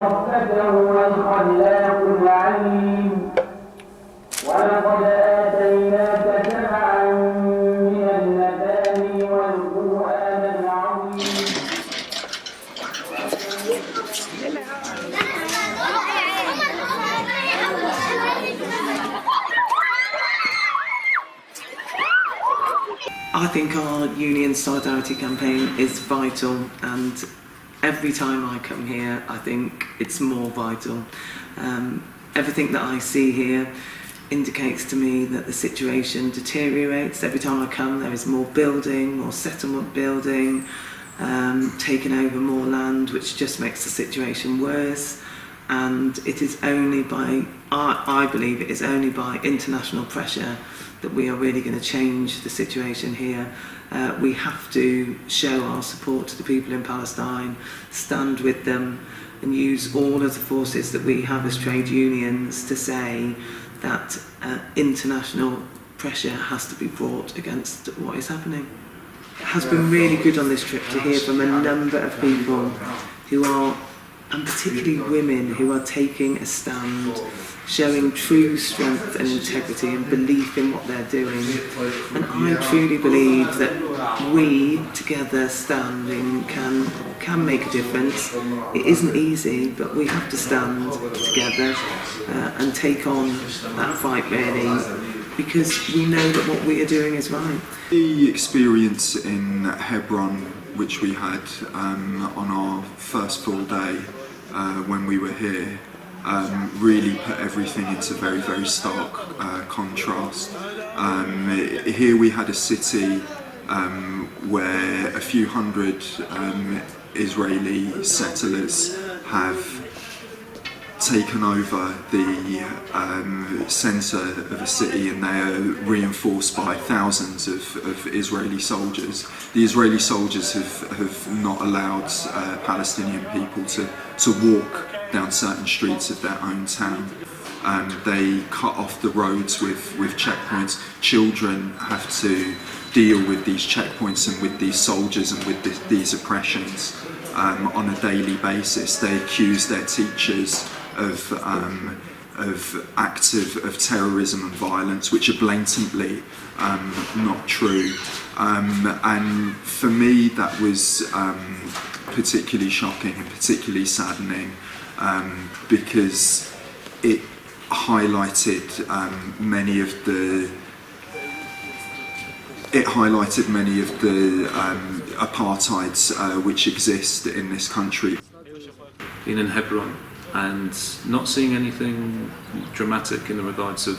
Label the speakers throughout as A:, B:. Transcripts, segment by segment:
A: هو الخلاق العليم ولقد آتيناك سبعا من المثاني والقرآن العظيم.
B: I think our union solidarity campaign is vital, and every time I come here I think it's more vital. Everything that I see here indicates to me that the situation deteriorates. Every time I come there is more building, more settlement building, taking over more land, which just makes the situation worse. And it is only by, I believe it is only by international pressure that we are really going to change the situation here. We have to show our support to the people in Palestine, stand with them and use all of the forces that we have as trade unions to say that international pressure has to be brought against what is happening. It has been really good on this trip to hear from a number of people who are, and particularly women, who are taking a stand, showing true strength and integrity and belief in what they're doing. And I truly believe that we, together standing, can make a difference. It isn't easy, but we have to stand together and take on that fight, really, because we know that what we are doing is right.
C: The experience in Hebron, which we had on our first full day when we were here, really put everything into very, very stark contrast. Here we had a city where a few hundred Israeli settlers have taken over the centre of a city, and they are reinforced by thousands of Israeli soldiers. The Israeli soldiers have not allowed Palestinian people to walk down certain streets of their own town. They cut off the roads with checkpoints. Children have to deal with these checkpoints and with these soldiers and with these oppressions on a daily basis. They accuse their teachers of acts of terrorism and violence, which are blatantly not true. And for me, that was particularly shocking and particularly saddening, because it highlighted many of the apartheids which exist in this country.
D: Being in Hebron and not seeing anything dramatic in the regards of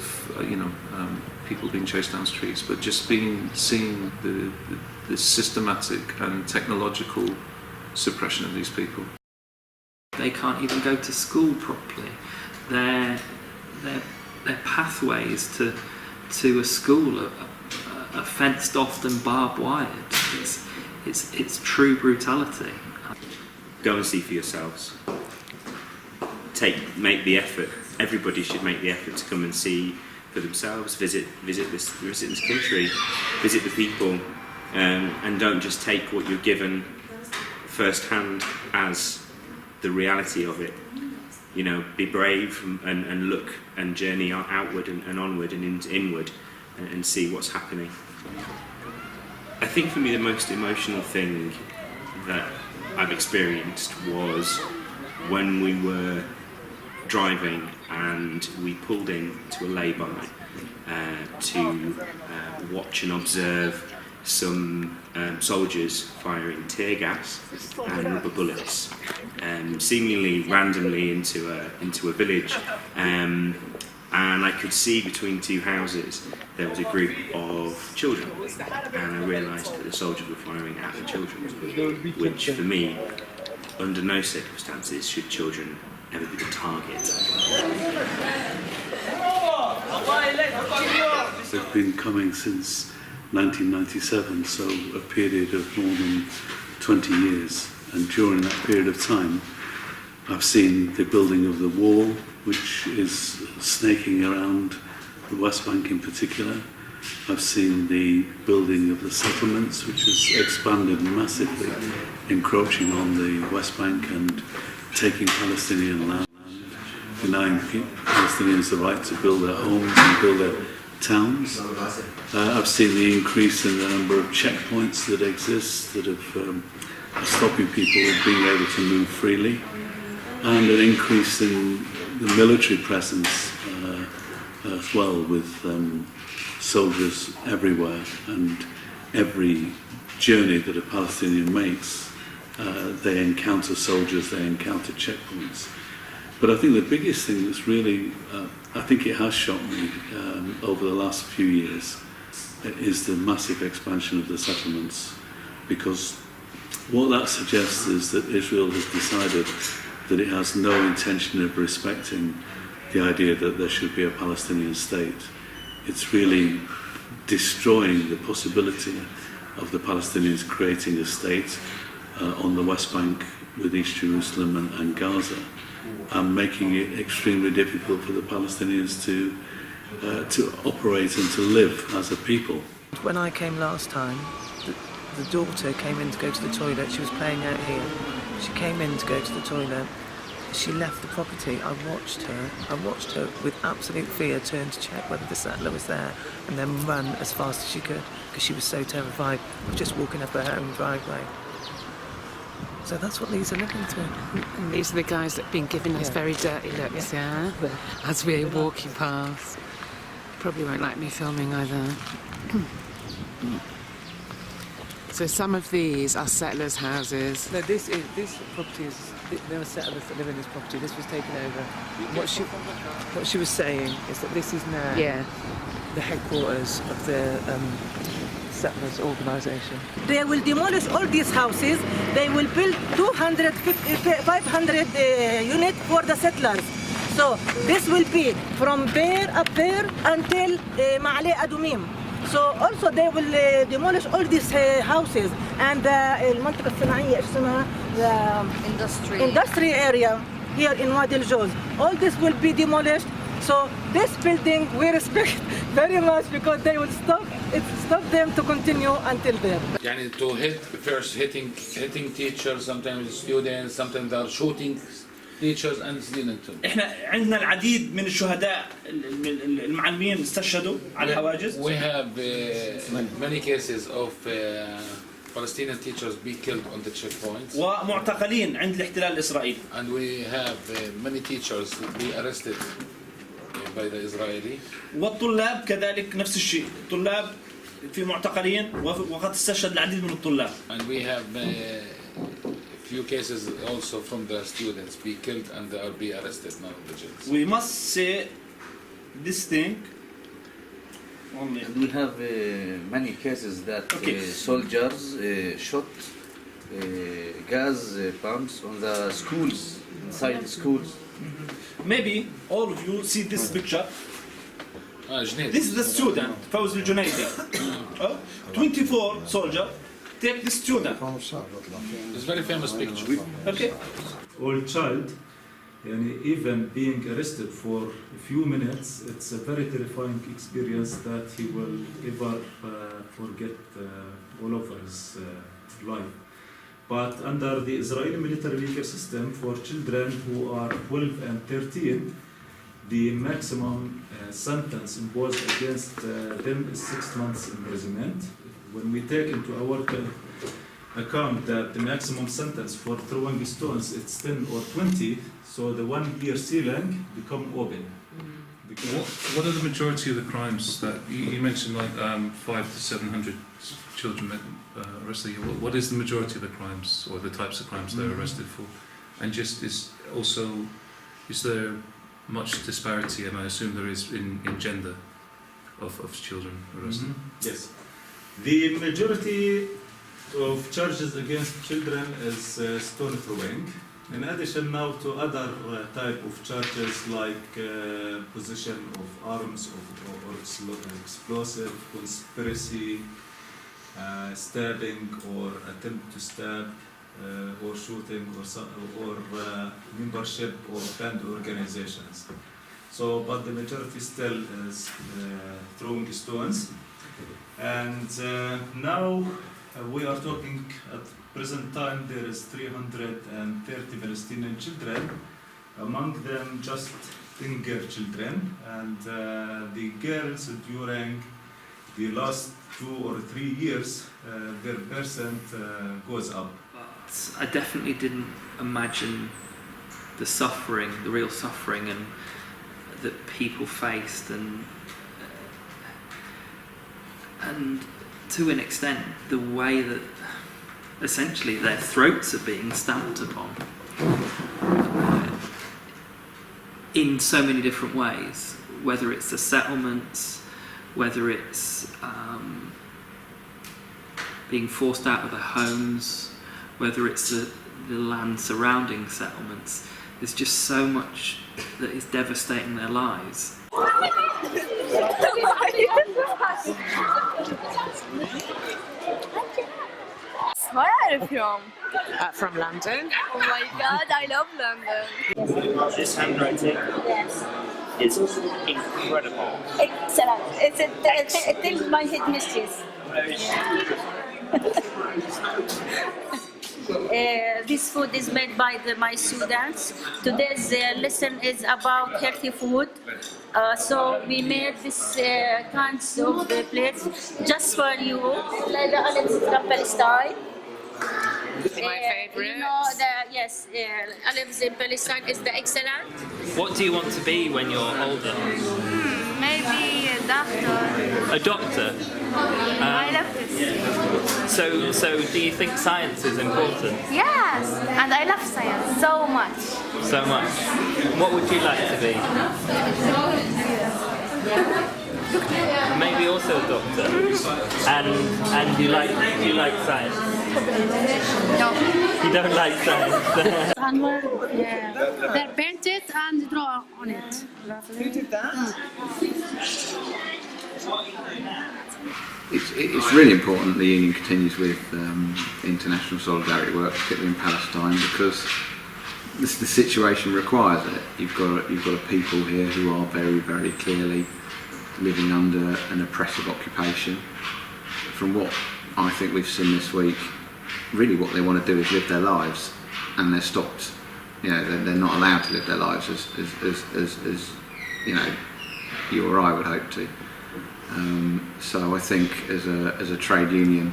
D: people being chased down streets, but just seeing the systematic and technological suppression of these people.
E: They can't even go to school properly. Their pathways to a school are fenced off and barbed wired. It's true brutality.
F: Go and see for yourselves. Make the effort. Everybody should make the effort to come and see for themselves. Visit this country. Visit the people, and don't just take what you're given firsthand as the reality of it. Be brave and look and journey outward and onward and inward and see what's happening. I think for me the most emotional thing that I've experienced was when we were driving and we pulled in to a lay-by to watch and observe some soldiers firing tear gas and rubber bullets, seemingly randomly into a village, and I could see between two houses there was a group of children, and I realised that the soldiers were firing at the children, which for me, under no circumstances should children ever be the target.
G: They've been coming since 1997, so a period of more than 20 years. And during that period of time, I've seen the building of the wall, which is snaking around the West Bank in particular. I've seen the building of the settlements, which has expanded massively, encroaching on the West Bank and taking Palestinian land, denying Palestinians the right to build their homes and build their towns. I've seen the increase in the number of checkpoints that exist that are stopping people being able to move freely, and an increase in the military presence as well, with soldiers everywhere, and every journey that a Palestinian makes, they encounter soldiers, they encounter checkpoints. But I think the biggest thing that's really, I think it has shocked me over the last few years, is the massive expansion of the settlements, because what that suggests is that Israel has decided that it has no intention of respecting the idea that there should be a Palestinian state. It's really destroying the possibility of the Palestinians creating a state on the West Bank with East Jerusalem and Gaza, and making it extremely difficult for the Palestinians to operate and to live as a people.
B: When I came last time, the daughter came in to go to the toilet. She was playing out here. She came in to go to the toilet. She left the property. I watched her with absolute fear turn to check whether the settler was there, and then run as fast as she could, because she was so terrified of just walking up her own driveway. So that's what these are looking to.
H: And these are the guys that have been giving us very dirty looks, yeah? As we're walking past. Probably won't like me filming either. So some of these are settlers' houses.
B: No, this property is. There are settlers that live in this property. This was taken over. What she was saying is that this is now the headquarters of the settlers' organisation.
I: They will demolish all these houses. They will build 500 units for the settlers. So this will be from there up there until Ma'ale Adumim. So also they will demolish all these houses, and المنطقة الصناعية اسمها the industry area here in Wadi al-Joz. All this will be demolished. So this building we respect very much, because they will stop them to continue until there.
J: يعني to hitting teachers, sometimes students, sometimes they are shooting teachers and students.
K: احنا عندنا العديد من الشهداء المعلمين استشهدوا على الحواجز.
J: We have many cases of Palestinian teachers be killed on the checkpoints.
K: ومعتقلين عند الاحتلال الإسرائيلي.
J: And we have many teachers be arrested by the Israeli.
K: والطلاب كذلك نفس الشيء. الطلاب في معتقلين وقد استشهد العديد من الطلاب.
J: And we have few cases also from the students be killed and they are be arrested now in the jails.
K: We must say this thing.
L: We have many cases that soldiers shot gas pumps on the schools, inside the schools.
K: Maybe all of you see this picture. This is the student, Fawzi al-Junaidi. 24 soldiers take the student.
J: It's a very famous picture.
K: Okay.
M: All child, even being arrested for a few minutes, it's a very terrifying experience that he will ever forget all over his life. But under the Israeli military legal system, for children who are 12 and 13, the maximum sentence imposed against them is 6 months imprisonment. When we take into our account that the maximum sentence for throwing stones it's 10 or 20, so the 1 year ceiling become open.
D: What are the majority of the crimes that you mentioned, like 500 to 700 children arrested? What is the majority of the crimes, or the types of crimes they're arrested for? And just is there much disparity, and I assume there is in gender of children arrested?
M: Yes. The majority of charges against children is stone throwing. In addition now to other type of charges like possession of arms or explosive, conspiracy, stabbing or attempt to stab, or shooting or membership or band organizations. So, but the majority still is throwing stones. And now We are talking at present time there is 330 Palestinian children, among them just 10 girl children, and the girls during the last 2 or 3 years their percent goes up.
E: But I definitely didn't imagine the suffering, the real suffering and that people faced, and to an extent the way that essentially their throats are being stamped upon in so many different ways, whether it's the settlements, whether it's being forced out of their homes, whether it's the land surrounding settlements. There's just so much that is devastating their lives.
N: Where are you from?
H: From London.
N: Oh my god, I love London.
F: This handwriting is incredible.
N: Excellent. It tells my headmistress. This food is made by my students. Today's lesson is about healthy food. So we made this kinds of plates just for you. Like the olives from Palestine.
H: My favourite.
N: You know, yes, olives in Palestine is the excellent.
E: What do you want to be when you're older?
N: Maybe a doctor.
E: A doctor?
N: I love this.
E: So do you think science is important?
N: Yes, and I love science so much.
E: So much. What would you like to be? Maybe also a doctor. And you like science?
N: No.
E: You don't like science?
N: They're painted and draw on it.
H: Who did that?
O: It's really important that the Union continues with international solidarity work, particularly in Palestine, because the situation requires it. You've got a people here who are very, very clearly living under an oppressive occupation. From what I think we've seen this week, really what they want to do is live their lives, and they're stopped. You know, they're not allowed to live their lives as you know, you or I would hope to. So I think as a trade union,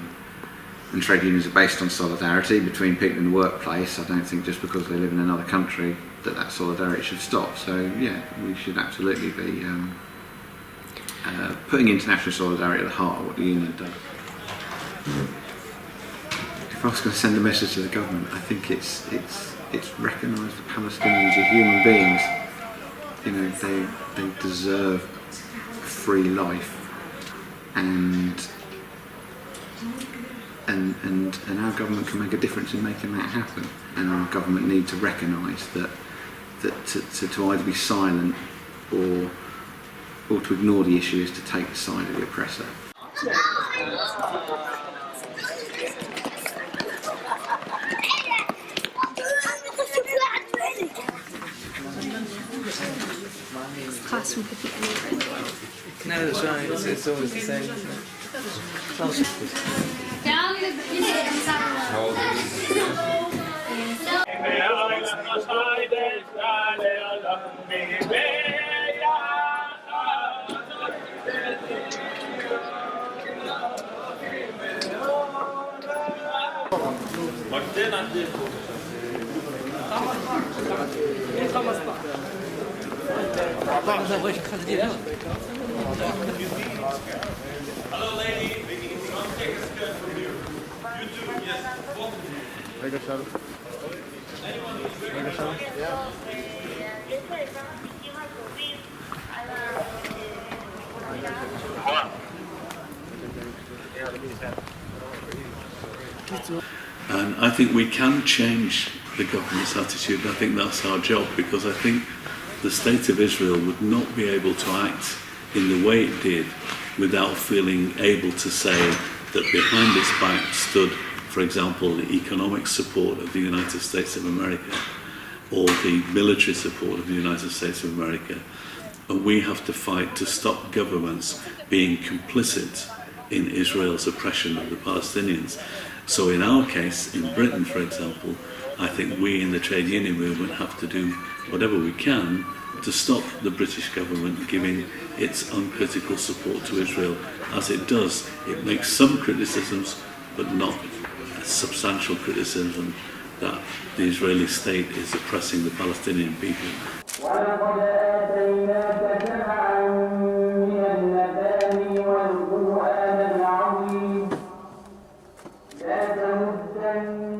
O: and trade unions are based on solidarity between people in the workplace, I don't think just because they live in another country that solidarity should stop. So yeah, we should absolutely be putting international solidarity at the heart of what the union does. If I was going to send a message to the government, I think it's recognise that Palestinians are human beings. You know, they deserve a free life, and our government can make a difference in making that happen. And our government need to recognise that to either be silent or to ignore the issue is to take the side of the oppressor.
N: Classroom could be anywhere.
B: No, that's right. It's always the same, isn't it?
K: Hello, lady. Come take a skirt from here. You too. Yes.
G: And I think we can change the government's attitude. I think that's our job, because I think the state of Israel would not be able to act in the way it did without feeling able to say that behind its back stood, for example, the economic support of the United States of America or the military support of the United States of America. And we have to fight to stop governments being complicit in Israel's oppression of the Palestinians. So in our case, in Britain, for example, I think we in the trade union movement have to do whatever we can to stop the British government giving its uncritical support to Israel. As it does, it makes some criticisms, but not a substantial criticism that the Israeli state is oppressing the Palestinian people.
A: ولقد آتيناك سبعا من المثاني والقرآن العظيم لا تمدن